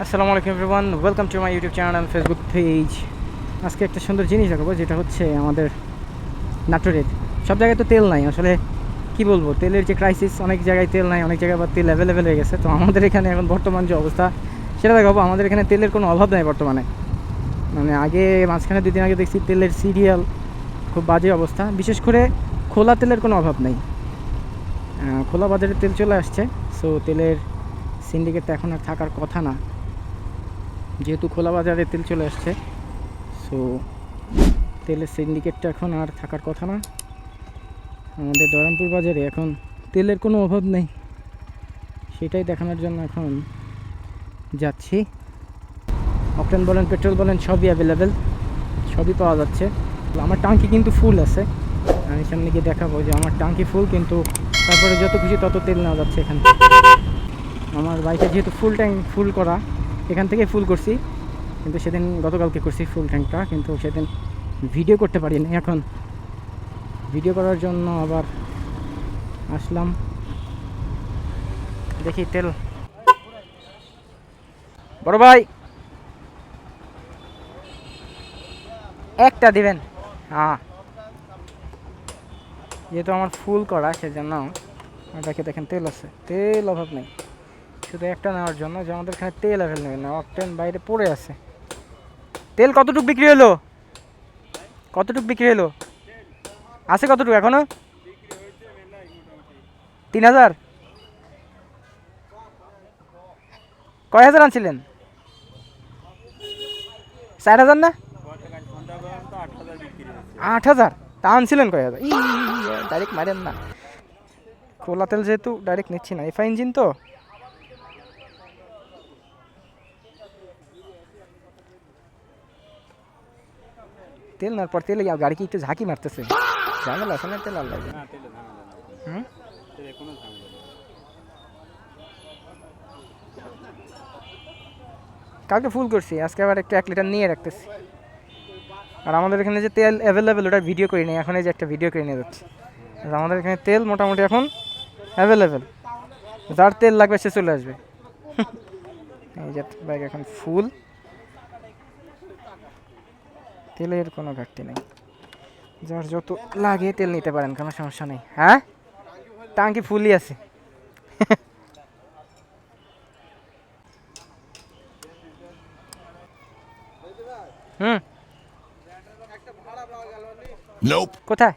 আসসালামু আলাইকুম everyone, welcome to my YouTube channel, Facebook page. আজকে একটা সুন্দর জিনিস দেখাবো, যেটা হচ্ছে আমাদের নাটোরের সব জায়গায় তো তেল নাই। আসলে কি বলবো, তেলের যে ক্রাইসিস, অনেক জায়গায় তেল নাই, অনেক জায়গায় আবার তেল অ্যাভেলেবেল হয়ে গেছে। তো আমাদের এখানে এখন বর্তমান যে অবস্থা সেটা দেখাবো। আমাদের এখানে তেলের কোনো অভাব নাই বর্তমানে। মানে আগে মাঝখানে 2 দিন আগে দেখছি তেলের সিরিয়াল খুব বাজে অবস্থা, বিশেষ করে খোলা তেলের কোনো অভাব নেই। খোলা বাজারে তেল চলে আসছে। সো তেলের সিন্ডিকেট এখন আর থাকার কথা না, যেহেতু খোলা বাজারে তেল চলে আসছে। সো তেলের সিন্ডিকেটটা এখন আর থাকার কথা না। আমাদের দরামপুর বাজারে এখন তেলের কোনো অভাব নেই, সেটাই দেখানোর জন্য এখন যাচ্ছি। অকটেন বলেন, পেট্রোল বলেন, সবই অ্যাভেলেবেল, সবই পাওয়া যাচ্ছে। আমার ট্যাঙ্কি কিন্তু ফুল আছে, আমি সামনে গিয়ে দেখাবো যে আমার ট্যাঙ্কি ফুল, কিন্তু তারপরে যত খুশি তত তেল নেওয়া যাচ্ছে এখান থেকে। আমার বাইকে যেহেতু ফুল ট্যাঙ্ক ফুল করা, এখান থেকে ফুল করছি, কিন্তু সেদিন গতকালকে করছি ফুল ট্যাঙ্কটা, কিন্তু সেদিন ভিডিও করতে পারিনি। এখন ভিডিও করার জন্য আবার আসলাম। দেখি তেল। বড় ভাই একটা দিবেন? হ্যাঁ, যেহেতু আমার ফুল করা সেজন্য দেখে দেখেন তেল আছে, তেল অভাব নেই। শুধু একটা নেওয়ার জন্য যে আমাদের এখানে তেল অ্যাভেলেবেল না, অকটেন বাইরে পড়ে আছে। তেল কতটুকু বিক্রি হলো? কতটুকু বিক্রি হলো? আছে কতটুকু এখনো? 3000? কয় হাজার আনছিলেন? 4000 না? 8000? তা আনছিলেন কয় হাজার? ডাইরেক্ট মারেন না। খোলা তেল যেহেতু ডাইরেক্ট নিচ্ছি না, এফআই ইঞ্জিন তো। তেল নেওয়ার পর তেলে গাড়ি কি একটু ঝাঁকি মারতেছে, ঝামেলা আছে না? তেল আর লাগে। হুম, কালকে ফুল করছি, আজকে আবার একটু 1 লিটার নিয়ে রাখতেছি। আর আমাদের এখানে যে তেল অ্যাভেলেবেল ওটা ভিডিও করে নিই, এখন এই যে একটা ভিডিও করে নিয়ে যাচ্ছে। আমাদের এখানে তেল মোটামুটি এখন অ্যাভেলেবেল, যার তেল লাগবে সে চলে আসবে। এই যে বাইক এখন ফুল, তেলের কোনো ঘাটতি নেই, যার যত লাগে তেল নিতে পারেন, কোনো সমস্যা নেই। হ্যাঁ, টাঙ্কি ফুলই আছে। হুম, কোথায়?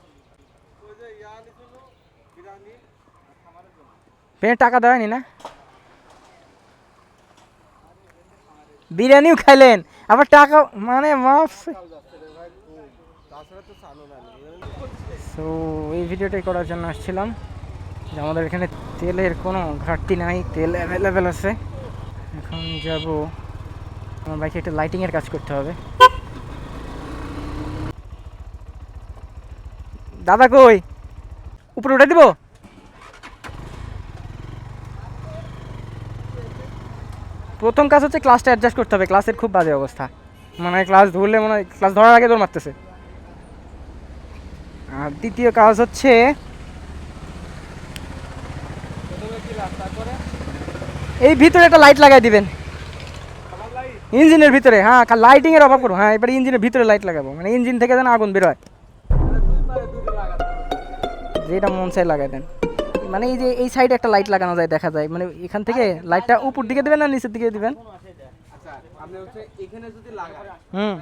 পেনের টাকা দেয়নি না? বিরিয়ানিও খাইলেন আবার টাকা, মানে মাফ। সো এই ভিডিওটাই করার জন্য আসছিলাম যে আমাদের এখানে তেলের কোনো ঘাটতি নাই, তেল অ্যাভেলেবেল আছে। এখন যাব, আমার বাইকে একটু লাইটিংয়ের কাজ করতে হবে। দাদা কই? উপরে উঠে দিব? প্রথম কাজ হচ্ছে ক্লাসটা অ্যাডজাস্ট করতে হবে, ক্লাসের খুব বাজে অবস্থা। মানে ক্লাস ধরলে মনে হয় ক্লাস ধরার আগে দৌড় মারতেছে। আর দ্বিতীয় কাজ হচ্ছে এই ভিতরে একটা লাইট লাগাই দিবেন ইঞ্জিনের ভিতরে। হ্যাঁ, লাইটিংয়ের অভাব করবো। হ্যাঁ, এবার ইঞ্জিনের ভিতরে লাইট লাগাবো, মানে ইঞ্জিন থেকে যেন আগুন বেরোয়, যেটা মন চাই লাগাই দেন। মানে এই যে এই সাইডে একটা লাইট লাগানো যায়, দেখা যায়, মানে এখান থেকে লাইটটা উপর দিকে দিবেন না নিচের দিকে দিবেন? হুম,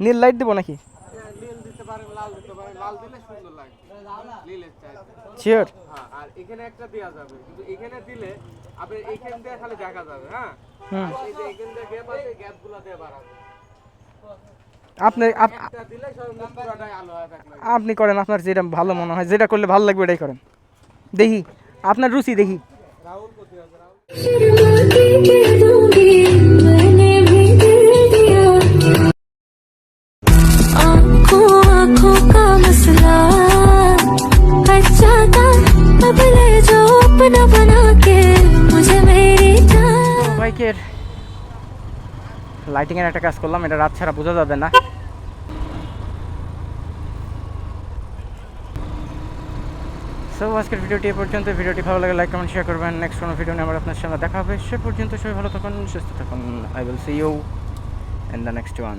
নীল লাইট দিব নাকি? শিওর? আর এখানে একটা দেয়া যাবে, কিন্তু এখানে দিলে আপনি এইখান দিয়ে খালি দেখা যাবে। হ্যাঁ, এই যে এখান দিয়ে গ্যাপ আছে, গ্যাপগুলো দিয়ে বাড়াবে। আপনি আপনি করেন, আপনার যেটা ভালো মনে হয়, যেটা করলে ভালো লাগবে এটাই করেন। দেখি আপনার রুচি দেখি। বাইকের লাইটিংয়ের একটা কাজ করলাম, এটা রাত ছাড়া বোঝা যাবে না। সো সো আজকের ভিডিওটি এ পর্যন্ত। ভিডিওটি ভালো লাগে লাইক কমেন্ট শেয়ার করবেন। নেক্সট কোনো ভিডিও নিয়ে আবার আপনার সামনে দেখা হবে। সে পর্যন্ত সবাই ভালো থাকুন, সুস্থ থাকুন। I will see you in the next one.